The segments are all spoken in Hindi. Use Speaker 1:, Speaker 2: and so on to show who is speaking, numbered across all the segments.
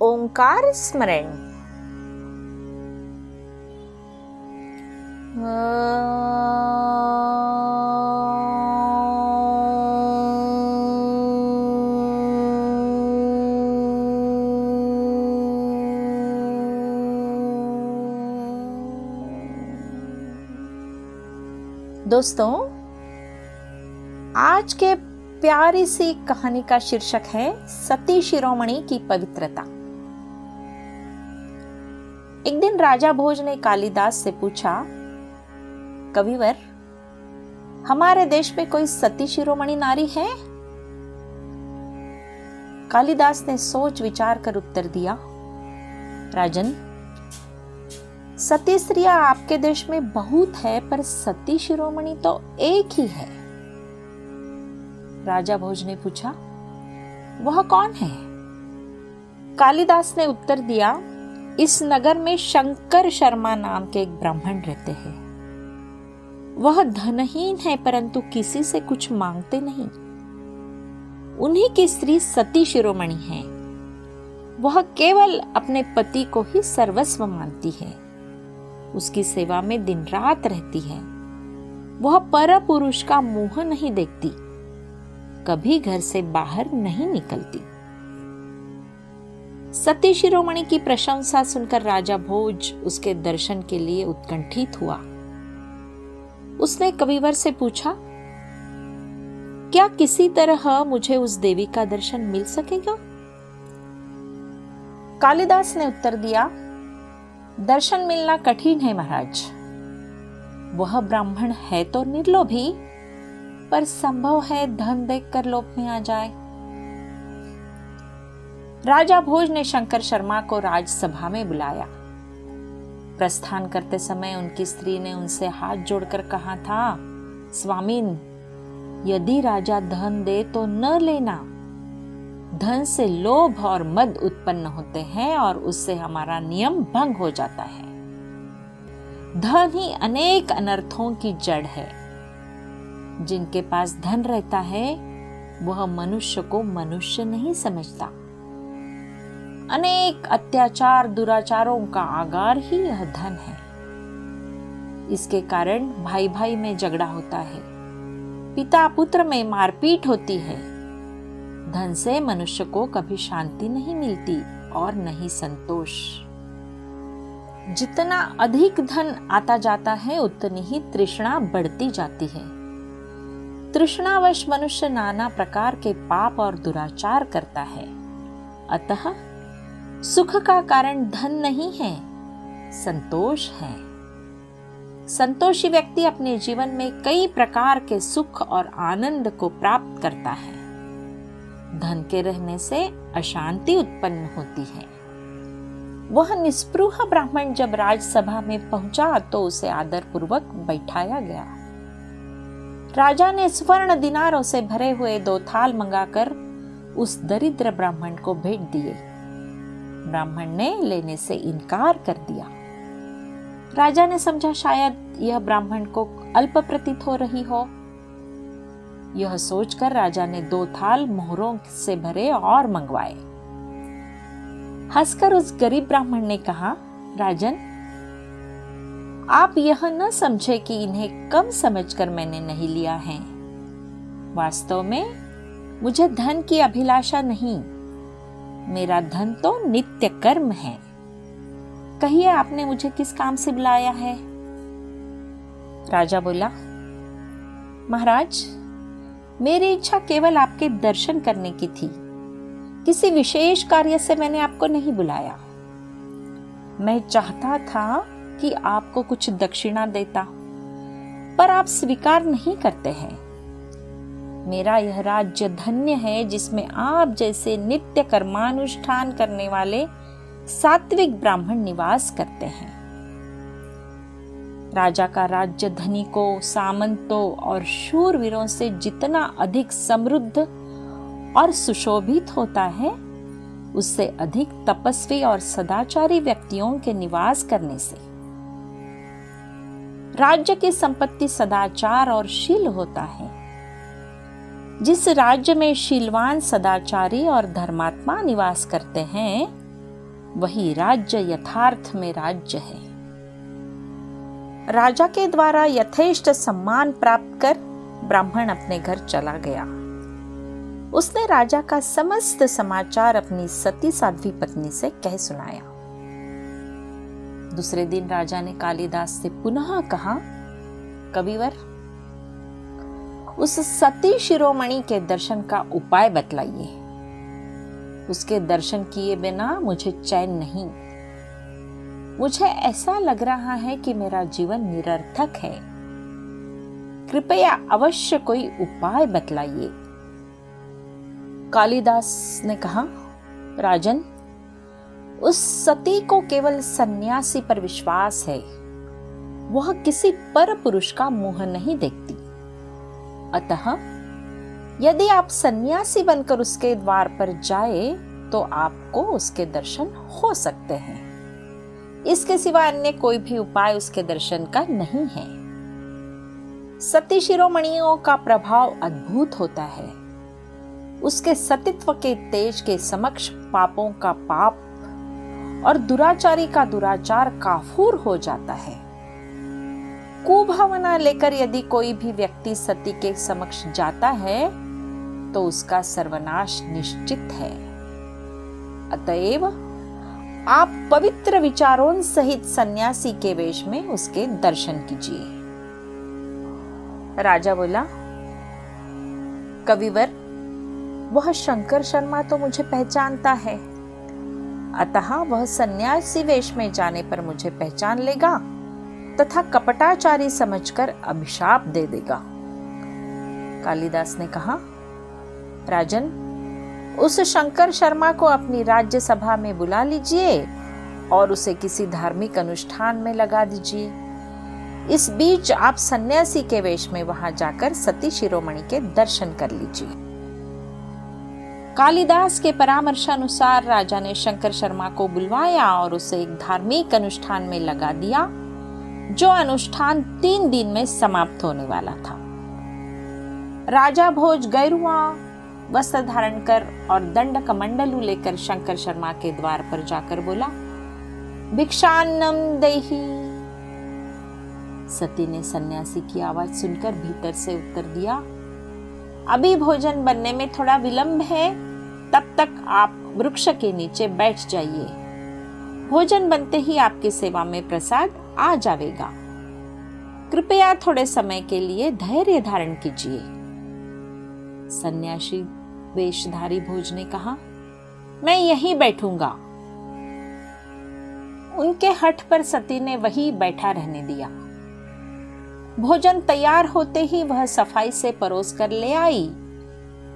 Speaker 1: ओंकार स्मरण। दोस्तों, आज के प्यारी सी कहानी का शीर्षक है सती शिरोमणि की पवित्रता। एक दिन राजा भोज ने कालिदास से पूछा, कविवर, हमारे देश में कोई सती शिरोमणि नारी है? कालिदास ने सोच विचार कर उत्तर दिया, राजन, सती स्त्रियां आपके देश में बहुत है, पर सती शिरोमणि तो एक ही है। राजा भोज ने पूछा, वह कौन है? कालिदास ने उत्तर दिया, इस नगर में शंकर शर्मा नाम के एक ब्राह्मण रहते हैं। वह धनहीन है, परंतु किसी से कुछ मांगते नहीं। उन्हीं की स्त्री सती शिरोमणि है। वह केवल अपने पति को ही सर्वस्व मानती है। उसकी सेवा में दिन रात रहती है। वह पर पुरुष का मुंह नहीं देखती, कभी घर से बाहर नहीं निकलती। सती शिरोमणि की प्रशंसा सुनकर राजा भोज उसके दर्शन के लिए उत्कंठित हुआ। उसने कविवर से पूछा, क्या किसी तरह मुझे उस देवी का दर्शन मिल सकेगा? कालिदास ने उत्तर दिया, दर्शन मिलना कठिन है महाराज। वह ब्राह्मण है तो निर्लोभी, पर संभव है धन देखकर लोभ में आ जाए। राजा भोज ने शंकर शर्मा को राजसभा में बुलाया। प्रस्थान करते समय उनकी स्त्री ने उनसे हाथ जोड़कर कहा था, स्वामीन, यदि राजा धन दे तो न लेना। धन से लोभ और मद उत्पन्न होते हैं और उससे हमारा नियम भंग हो जाता है। धन ही अनेक अनर्थों की जड़ है। जिनके पास धन रहता है वह मनुष्य को मनुष्य नहीं समझता। अनेक अत्याचार दुराचारों का आगार ही यह धन है। इसके कारण भाई भाई में झगड़ा होता है, पिता पुत्र में मारपीट होती है। धन से मनुष्य को कभी शांति नहीं मिलती और नहीं संतोष। जितना अधिक धन आता जाता है उतनी ही तृष्णा बढ़ती जाती है। तृष्णावश मनुष्य नाना प्रकार के पाप और दुराचार करता है। अतः सुख का कारण धन नहीं है, संतोष है। संतोषी व्यक्ति अपने जीवन में कई प्रकार के सुख और आनंद को प्राप्त करता है। धन के रहने से अशांति उत्पन्न होती है। वह निस्पृह ब्राह्मण जब राजसभा में पहुंचा तो उसे आदर पूर्वक बैठाया गया। राजा ने स्वर्ण दिनारों से भरे हुए 2 थाल मंगाकर उस दरिद्र ब्राह्मण को भेंट दिए। ब्राह्मण ने लेने से इनकार कर दिया। राजा ने समझा शायद यह ब्राह्मण को अल्प प्रतीत हो रही हो। यह सोचकर राजा ने 2 थाल मोहरों से भरे और मंगवाए। हंसकर उस गरीब ब्राह्मण ने कहा, राजन, आप यह न समझे कि इन्हें कम समझकर मैंने नहीं लिया है। वास्तव में मुझे धन की अभिलाषा नहीं, मेरा धन तो नित्य कर्म है। कहिए, आपने मुझे किस काम से बुलाया है? राजा बोला, महाराज, मेरी इच्छा केवल आपके दर्शन करने की थी। किसी विशेष कार्य से मैंने आपको नहीं बुलाया। मैं चाहता था कि आपको कुछ दक्षिणा देता, पर आप स्वीकार नहीं करते हैं। मेरा यह राज्य धन्य है जिसमें आप जैसे नित्य कर्मानुष्ठान करने वाले सात्विक ब्राह्मण निवास करते हैं। राजा का राज्य धनिकों, सामंतों और शूरवीरों से जितना अधिक समृद्ध और सुशोभित होता है, उससे अधिक तपस्वी और सदाचारी व्यक्तियों के निवास करने से। राज्य की संपत्ति सदाचार और शील होता है। जिस राज्य में शीलवान, सदाचारी और धर्मात्मा निवास करते हैं, वही राज्य यथार्थ में राज्य है। राजा के द्वारा यथेष्ट सम्मान प्राप्त कर ब्राह्मण अपने घर चला गया। उसने राजा का समस्त समाचार अपनी सती साध्वी पत्नी से कह सुनाया। दूसरे दिन राजा ने कालिदास से पुनः कहा, कविवर, उस सती शिरोमणि के दर्शन का उपाय बतलाइए। उसके दर्शन किए बिना मुझे चैन नहीं। मुझे ऐसा लग रहा है कि मेरा जीवन निरर्थक है। कृपया अवश्य कोई उपाय बतलाइए। कालिदास ने कहा, राजन, उस सती को केवल सन्यासी पर विश्वास है। वह किसी पर पुरुष का मुंह नहीं देखती। अतः यदि आप सन्यासी बनकर उसके द्वार पर जाए तो आपको उसके दर्शन हो सकते हैं। इसके सिवा अन्य कोई भी उपाय उसके दर्शन का नहीं है। सती शिरोमणियों का प्रभाव अद्भुत होता है। उसके सतीत्व के तेज के समक्ष पापों का पाप और दुराचारी का दुराचार काफूर हो जाता है। कुभावना लेकर यदि कोई भी व्यक्ति सती के समक्ष जाता है तो उसका सर्वनाश निश्चित है। अतएव आप पवित्र विचारों सहित सन्यासी के वेश में उसके दर्शन कीजिए। राजा बोला, कविवर, वह शंकर शर्मा तो मुझे पहचानता है, अतः वह सन्यासी वेश में जाने पर मुझे पहचान लेगा तथा कपटाचारी समझकर अभिशाप दे देगा। कालिदास ने कहा, राजन, उस शंकर शर्मा को अपनी राज्य सभा में बुला लीजिए और उसे किसी धार्मिक अनुष्ठान में लगा दीजिए। इस बीच आप सन्यासी के वेश में वहां जाकर सती शिरोमणि के दर्शन कर लीजिए। कालिदास के परामर्शानुसार राजा ने शंकर शर्मा को बुलवाया और उसे एक धार्मिक अनुष्ठान में लगा दिया, जो अनुष्ठान 3 दिन में समाप्त होने वाला था। राजा भोज गैरुआ वस्त्र धारण कर और दंड कमंडलू लेकर शंकर शर्मा के द्वार पर जाकर बोला, भिक्षान्नम देहि। सती ने सन्यासी की आवाज सुनकर भीतर से उत्तर दिया, अभी भोजन बनने में थोड़ा विलंब है, तब तक आप वृक्ष के नीचे बैठ जाइए। भोजन बनते ही आपकी सेवा में प्रसाद आ जाएगा। कृपया थोड़े समय के लिए धैर्य धारण कीजिए। सन्यासी वेशधारी भोज ने कहा, मैं यहीं बैठूंगा। उनके हठ पर सती ने वहीं बैठा रहने दिया। भोजन तैयार होते ही वह सफाई से परोस कर ले आई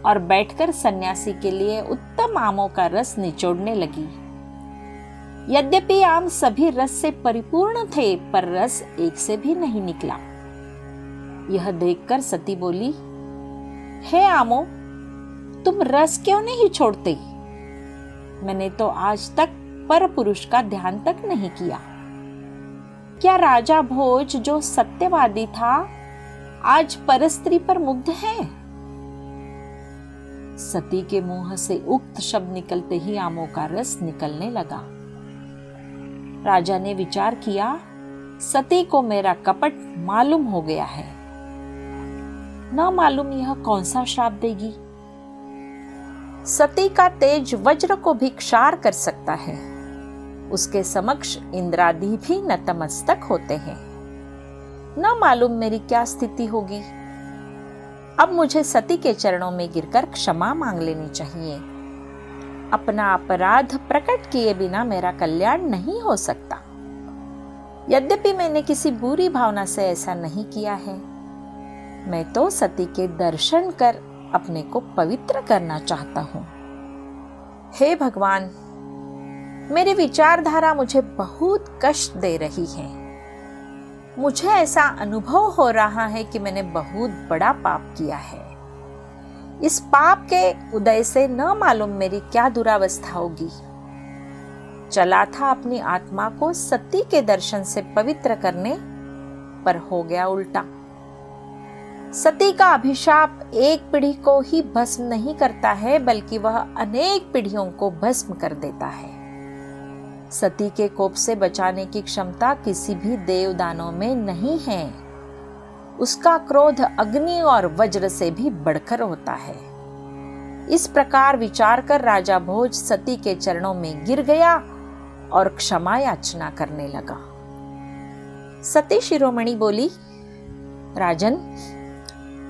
Speaker 1: और बैठकर सन्यासी के लिए उत्तम आमों का रस निचोड़ने लगी। यद्यपि आम सभी रस से परिपूर्ण थे, पर रस एक से भी नहीं निकला। यह देखकर सती बोली, हे आमो, तुम रस क्यों नहीं छोड़ते? मैंने तो आज तक पर पुरुष का ध्यान तक नहीं किया। क्या राजा भोज जो सत्यवादी था आज परस्त्री पर मुग्ध है? सती के मुंह से उक्त शब्द निकलते ही आमों का रस निकलने लगा। राजा ने विचार किया, सती को मेरा कपट मालूम हो गया है। न मालूम यह कौन सा श्राप देगी। सती का तेज वज्र को भी क्षार कर सकता है। उसके समक्ष इंद्रादि भी नतमस्तक होते हैं। न मालूम मेरी क्या स्थिति होगी। अब मुझे सती के चरणों में गिरकर क्षमा मांग लेनी चाहिए। अपना अपराध प्रकट किए बिना मेरा कल्याण नहीं हो सकता। यद्यपि मैंने किसी बुरी भावना से ऐसा नहीं किया है, मैं तो सती के दर्शन कर अपने को पवित्र करना चाहता हूं। हे भगवान, मेरी विचारधारा मुझे बहुत कष्ट दे रही है। मुझे ऐसा अनुभव हो रहा है कि मैंने बहुत बड़ा पाप किया है। इस पाप के उदय से न मालूम मेरी क्या दुरावस्था होगी। चला था अपनी आत्मा को सती के दर्शन से पवित्र करने, पर हो गया उल्टा। सती का अभिशाप एक पीढ़ी को ही भस्म नहीं करता है, बल्कि वह अनेक पीढ़ियों को भस्म कर देता है। सती के कोप से बचाने की क्षमता किसी भी देव दानव में नहीं है। उसका क्रोध अग्नि और वज्र से भी बढ़कर होता है। इस प्रकार विचार कर राजा भोज सती के चरणों में गिर गया और क्षमा याचना करने लगा। सती शिरोमणि बोली, राजन,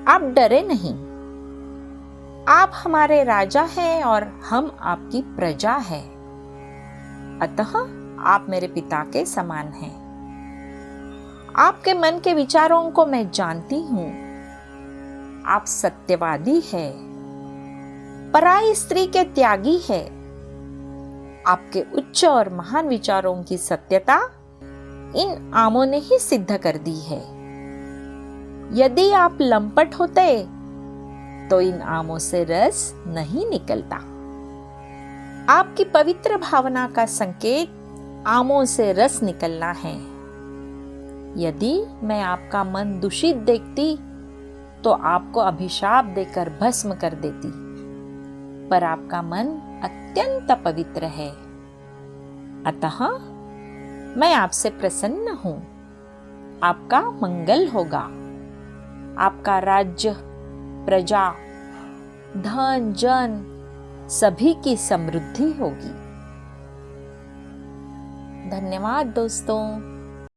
Speaker 1: आप डरे नहीं। आप हमारे राजा हैं और हम आपकी प्रजा हैं। अतः आप मेरे पिता के समान हैं। आपके मन के विचारों को मैं जानती हूं। आप सत्यवादी हैं, पराई स्त्री के त्यागी है। आपके उच्च और महान विचारों की सत्यता इन आमों ने ही सिद्ध कर दी है। यदि आप लंपट होते तो इन आमों से रस नहीं निकलता। आपकी पवित्र भावना का संकेत आमों से रस निकलना है। यदि मैं आपका मन दूषित देखती तो आपको अभिशाप देकर भस्म कर देती, पर आपका मन अत्यंत पवित्र है। अतः मैं आपसे प्रसन्न हूं। आपका मंगल होगा। आपका राज्य, प्रजा, धन, जन सभी की समृद्धि होगी। धन्यवाद दोस्तों।